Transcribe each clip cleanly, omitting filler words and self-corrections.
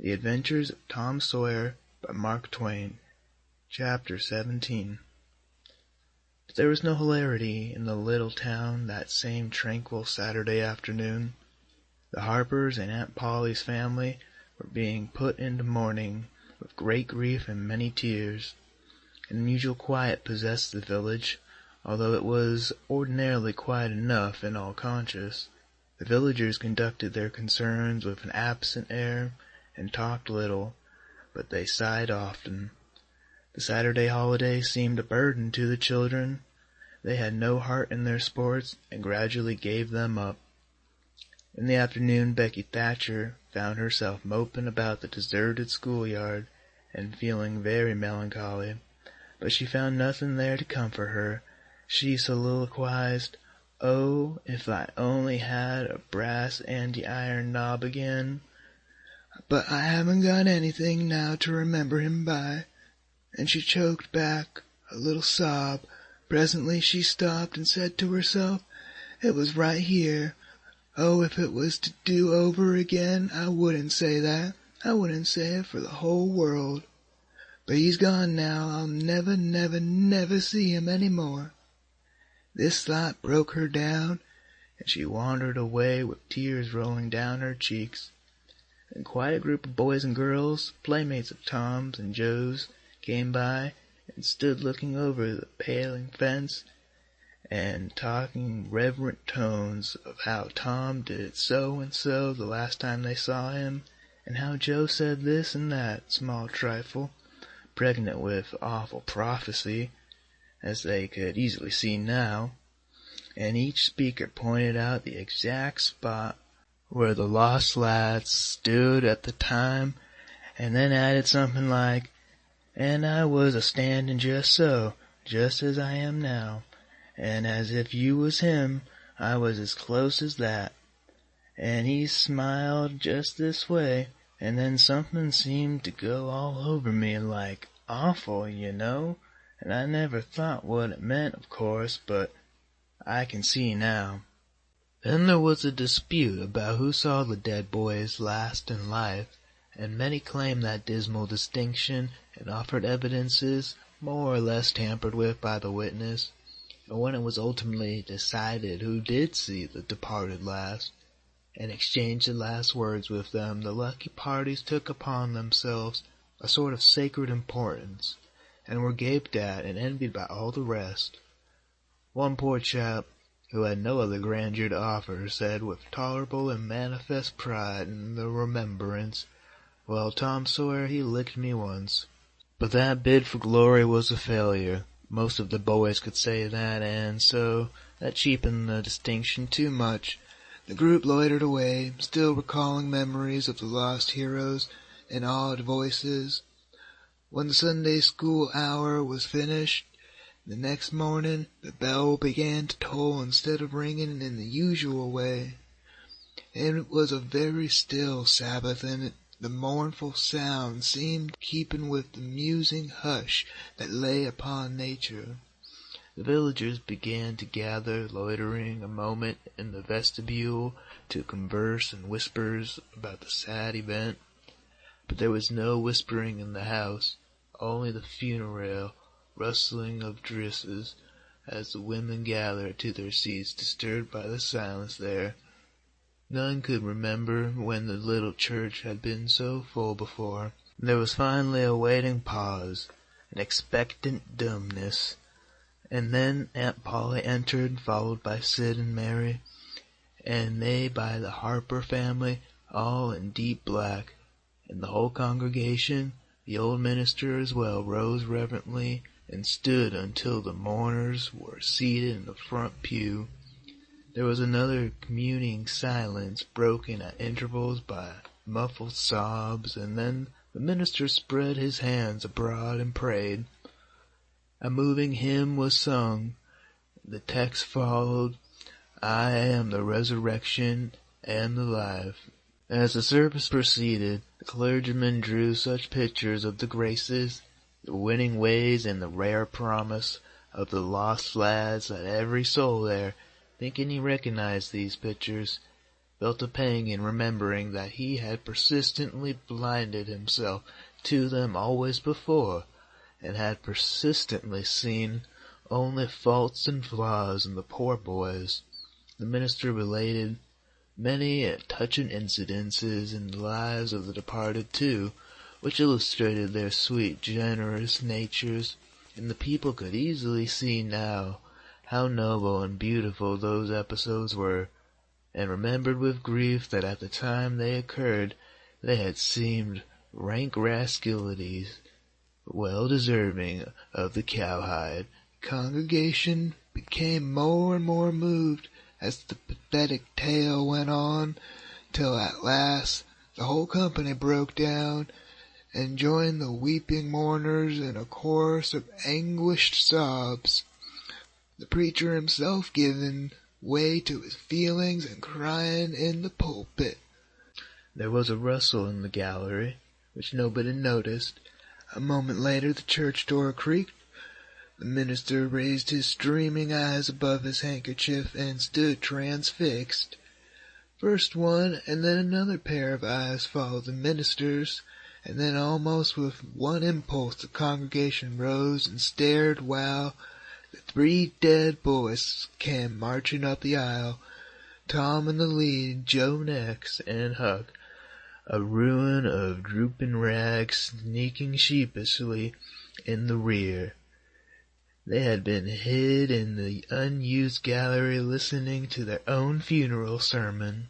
The Adventures of Tom Sawyer by Mark Twain. Chapter 17. But there was no hilarity in the little town that same tranquil Saturday afternoon. The Harpers and Aunt Polly's family were being put into mourning with great grief and many tears. An unusual quiet possessed the village, although it was ordinarily quiet enough in all conscience. The villagers conducted their concerns with an absent air, and talked little, but they sighed often. The Saturday holiday seemed a burden to the children. They had no heart in their sports, and gradually gave them up. In the afternoon Becky Thatcher found herself moping about the deserted schoolyard, and feeling very melancholy. But she found nothing there to comfort her. She soliloquized, "Oh, if I only had a brass anti-iron knob again! But I haven't got anything now to remember him by." And she choked back a little sob. Presently she stopped and said to herself, "It was right here. Oh, if it was to do over again, I wouldn't say that. I wouldn't say it for the whole world. But he's gone now. I'll never, never, never see him any more." This thought broke her down, and she wandered away with tears rolling down her cheeks. And quite a group of boys and girls, playmates of Tom's and Joe's, came by and stood looking over the paling fence and talking in reverent tones of how Tom did so and so the last time they saw him, and how Joe said this and that small trifle, pregnant with awful prophecy, as they could easily see now, and each speaker pointed out the exact spot where the lost lads stood at the time, and then added something like, "And I was a-standing just so, just as I am now, and as if you was him, I was as close as that, and he smiled just this way, and then something seemed to go all over me like awful, you know, and I never thought what it meant, of course, but I can see now." Then there was a dispute about who saw the dead boys last in life, and many claimed that dismal distinction and offered evidences more or less tampered with by the witness. And when it was ultimately decided who did see the departed last, and exchanged the last words with them, the lucky parties took upon themselves a sort of sacred importance, and were gaped at and envied by all the rest. One poor chap, who had no other grandeur to offer, said with tolerable and manifest pride in the remembrance, "Well, Tom Sawyer, he licked me once." But that bid for glory was a failure. Most of the boys could say that, and so that cheapened the distinction too much. The group loitered away, still recalling memories of the lost heroes in awed voices. When the Sunday school hour was finished, the next morning the bell began to toll instead of ringing in the usual way. And it was a very still Sabbath, and the mournful sound seemed keeping with the musing hush that lay upon nature. The villagers began to gather, loitering a moment in the vestibule to converse in whispers about the sad event. But there was no whispering in the house, only the funereal rustling of dresses as the women gathered to their seats, disturbed by the silence there. None could remember when the little church had been so full before. There was finally a waiting pause, an expectant dumbness, and then Aunt Polly entered, followed by Sid and Mary, and they by the Harper family, all in deep black, and the whole congregation, the old minister as well, rose reverently and stood until the mourners were seated in the front pew. There was another communing silence, broken at intervals by muffled sobs, and then the minister spread his hands abroad and prayed. A moving hymn was sung. The text followed, "I am the resurrection and the life." As the service proceeded, the clergyman drew such pictures of the graces, the winning ways, and the rare promise of the lost lads that every soul there, thinking he recognized these pictures, felt a pang in remembering that he had persistently blinded himself to them always before, and had persistently seen only faults and flaws in the poor boys. The minister related many touching incidences in the lives of the departed, too, which illustrated their sweet, generous natures, and the people could easily see now how noble and beautiful those episodes were, and remembered with grief that at the time they occurred they had seemed rank rascalities, well deserving of the cowhide. The congregation became more and more moved as the pathetic tale went on, till at last the whole company broke down and joined the weeping mourners in a chorus of anguished sobs, the preacher himself giving way to his feelings and crying in the pulpit. There was a rustle in the gallery, which nobody noticed. A moment later the church door creaked. The minister raised his streaming eyes above his handkerchief and stood transfixed. First one and then another pair of eyes followed the minister's, and then almost with one impulse the congregation rose and stared while the 3 dead boys came marching up the aisle, Tom in the lead, Joe next, and Huck, a ruin of drooping rags, sneaking sheepishly in the rear. They had been hid in the unused gallery listening to their own funeral sermon.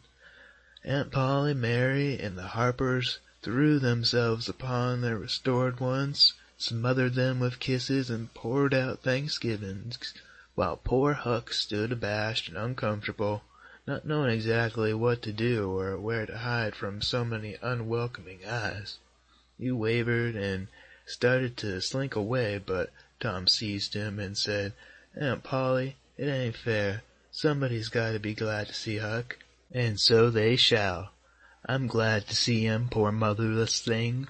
Aunt Polly, Mary, and the Harpers threw themselves upon their restored ones, smothered them with kisses, and poured out thanksgivings, while poor Huck stood abashed and uncomfortable, not knowing exactly what to do or where to hide from so many unwelcoming eyes. He wavered and started to slink away, but Tom seized him and said, "Aunt Polly, it ain't fair. Somebody's got to be glad to see Huck." "And so they shall. I'm glad to see him, poor motherless thing."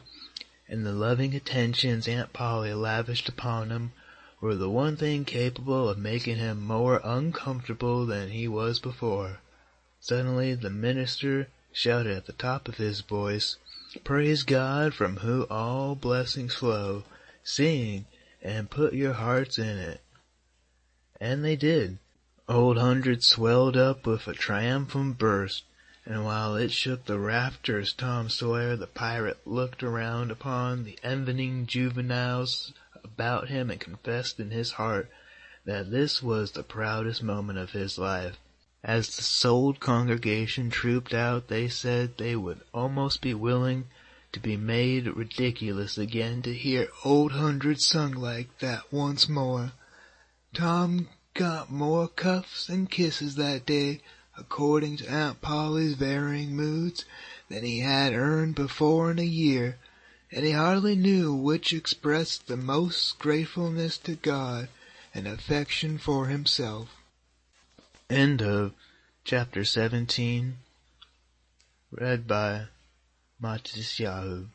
And the loving attentions Aunt Polly lavished upon him were the one thing capable of making him more uncomfortable than he was before. Suddenly the minister shouted at the top of his voice, "Praise God, from whom all blessings flow. Sing, and put your hearts in it." And they did. Old Hundred swelled up with a triumphant burst, and while it shook the rafters, Tom Sawyer the pirate looked around upon the envying juveniles about him and confessed in his heart that this was the proudest moment of his life. As the souled congregation trooped out, they said they would almost be willing to be made ridiculous again to hear Old Hundred sung like that once more. Tom got more cuffs and kisses that day, according to Aunt Polly's varying moods, than he had earned before in a year, and he hardly knew which expressed the most gratefulness to God and affection for himself. End of chapter 17. Read by Matis Yahoo.